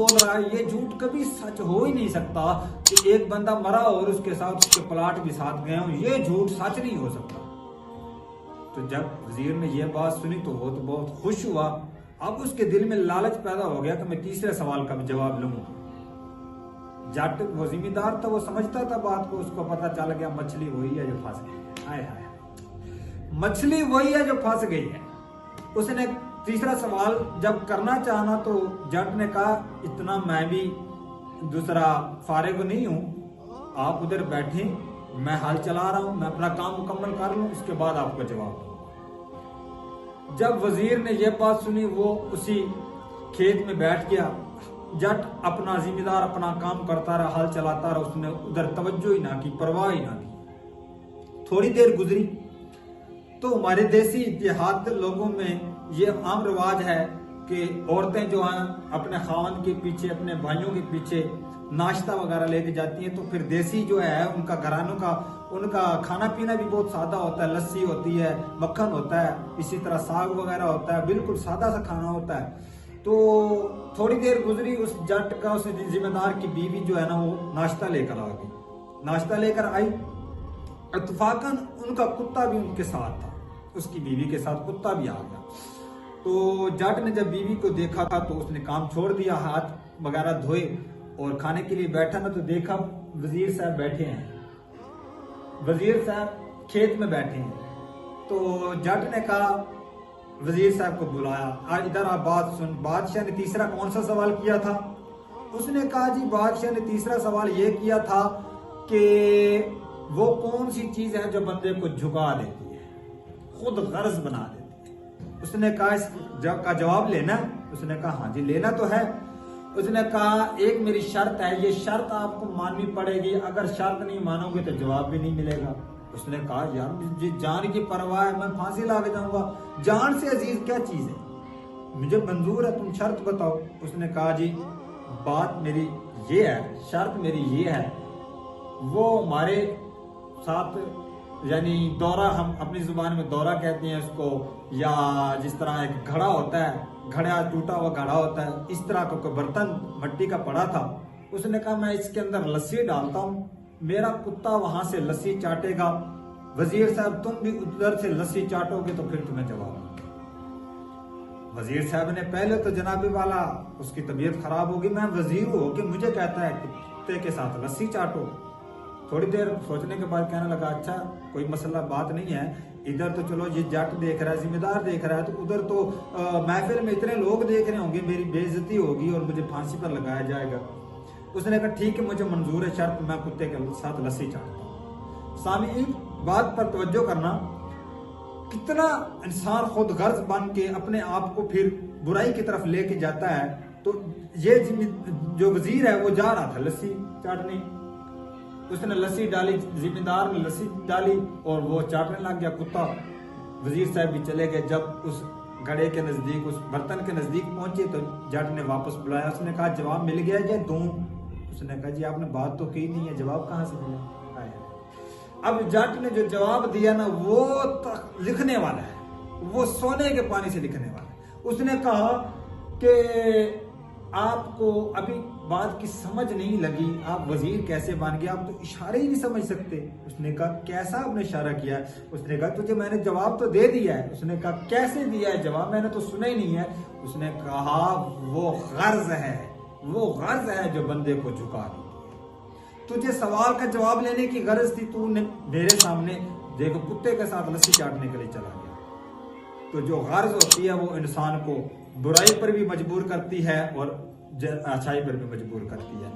बोल रहा है, ये झूठ कभी सच हो ही नहीं सकता कि एक बंदा मरा और उसके साथ उसके प्लाट भी साथ गए हों, ये झूठ सच नहीं हो सकता। तो जब वजीर ने ये बात सुनी तो वो तो बहुत खुश हुआ। अब उसके दिल में लालच पैदा हो गया कि मैं तीसरे सवाल का भी जवाब लूंगा। जट वो जिम्मेदार था, वो समझता था बात को, उसको पता चल गया मछली वही है जो फंस गई है। हाय हाय, मछली वही है जो फंस गई है। उसने तीसरा सवाल जब करना चाहा तो जट ने कहा, इतना मैं भी दूसरा फारिग नहीं हूं, आप उधर बैठे, मैं हाल चला रहा हूं, मैं अपना काम मुकम्मल कर लूं, उसके बाद आपको जवाब दूंगा। जब वजीर ने यह बात सुनी वो उसी खेत में बैठ गया। जट अपना जिम्मेदार अपना काम करता रहा, हाल चलाता रहा, उसने उधर तवज्जो ही ना की, परवाह ही ना की। थोड़ी देर गुजरी तो हमारे देसी देहात लोगों में ये आम रिवाज है कि औरतें जो हैं अपने खावन के पीछे, अपने भाइयों के पीछे नाश्ता वगैरह लेके जाती हैं। तो फिर देसी जो है उनका घरानों का उनका खाना पीना भी बहुत सादा होता है, लस्सी होती है, मक्खन होता है, इसी तरह साग वगैरह होता है, बिल्कुल सादा सा खाना होता है। तो थोड़ी देर गुजरी, उस जट का उस जिम्मेदार की बीवी जो है ना वो नाश्ता लेकर आ गई। नाश्ता लेकर आई, इत्तफाकन उनका कुत्ता भी उनके साथ था, उसकी बीवी के साथ कुत्ता भी आ गया। तो जट ने जब बीवी को देखा था तो उसने काम छोड़ दिया, हाथ वगैरह धोए और खाने के लिए बैठा ना तो देखा वजीर साहब बैठे हैं, वजीर साहब खेत में बैठे हैं। तो जट ने कहा, वजीर साहब को बुलाया, आज इधर आप बात सुन, बादशाह ने तीसरा कौन सा सवाल किया था? उसने कहा, जी बादशाह ने तीसरा सवाल यह किया था कि वो कौन सी चीज है जो बंदे को झुका देती है, खुद गर्ज बना देती है। उसने कहा, इस का जवाब लेना? उसने कहा, हाँ जी लेना तो है। उसने कहा, एक मेरी शर्त है, ये शर्त आपको माननी पड़ेगी, अगर शर्त नहीं मानोगे तो जवाब भी नहीं मिलेगा। उसने कहा, यार मुझे जान की परवाह है, मैं फांसी ला के जाऊंगा, जान से अजीज क्या चीज है, मुझे मंजूर है, तुम शर्त बताओ। उसने कहा, जी बात मेरी ये है, शर्त मेरी ये है, वो हमारे साथ यानी दौरा, हम अपनी जुबान में दौरा कहते हैं उसको, या जिस तरह एक घड़ा होता है, घड़ा टूटा हुआ घड़ा होता है, इस तरह का कोई बर्तन मिट्टी का पड़ा था। उसने कहा, मैं इसके अंदर लस्सी डालता हूँ, मेरा कुत्ता वहां से लस्सी चाटेगा, वजीर साहब तुम भी उधर से लस्सी चाटोगे तो फिर तुम्हें जवाब दूंगा। वजीर साहब ने पहले तो जनाबे वाला उसकी तबीयत खराब होगी, मैं वजीर हूं कि मुझे कहता है कुत्ते के साथ लस्सी चाटो। थोड़ी देर सोचने के बाद कहने लगा, अच्छा कोई मसला बात नहीं है, इधर तो चलो ये जट देख रहा है, जिम्मेदार देख रहा है, तो उधर तो महफिल में इतने लोग देख रहे होंगे, मेरी बेइज्जती होगी और मुझे फांसी पर लगाया जाएगा। उसने कहा, ठीक है मुझे मंजूर है, शर्त मैं कुत्ते के साथ लस्सी चाटता हूँ। सामीन बात पर तवज्जो करना, कितना इंसान खुद गर्ज बन के अपने आप को फिर बुराई की तरफ लेके जाता है। तो ये जो वजीर है वो जा रहा था लस्सी चाटने, उसने लस्सी डाली, जिम्मेदार ने लस्सी डाली और वो चाटने लग गया कुत्ता। वजीर साहब भी चले गए। जब उस घड़े के नजदीक, उस बर्तन के नजदीक पहुंचे तो जट ने वापस बुलाया। उसने कहा, जवाब मिल गया या दूं? उसने कहा, जी आपने बात तो की नहीं है, जवाब कहाँ से मिला? अब जट ने जो जवाब दिया ना वो तो लिखने वाला है, वो सोने के पानी से लिखने वाला है। उसने कहा कि आपको अभी बात की समझ नहीं लगी, आप वजीर कैसे बन गए, आप तो इशारे ही नहीं समझ सकते। उसने कहा, कैसा आपने इशारा किया है? उसने कहा, तुझे मैंने जवाब तो दे दिया है। उसने कहा, कैसे दिया है जवाब, मैंने तो सुना ही नहीं है। उसने कहा, वो गर्ज है, वो गर्ज है जो बंदे को झुका देती है। तुझे सवाल का जवाब लेने की गर्ज थी, तूने मेरे सामने देखो कुत्ते के साथ लस्सी चाटने के लिए चला गया। तो जो गर्ज होती है वो इंसान को बुराई पर भी मजबूर करती है और अच्छाई पर भी मजबूर करती है।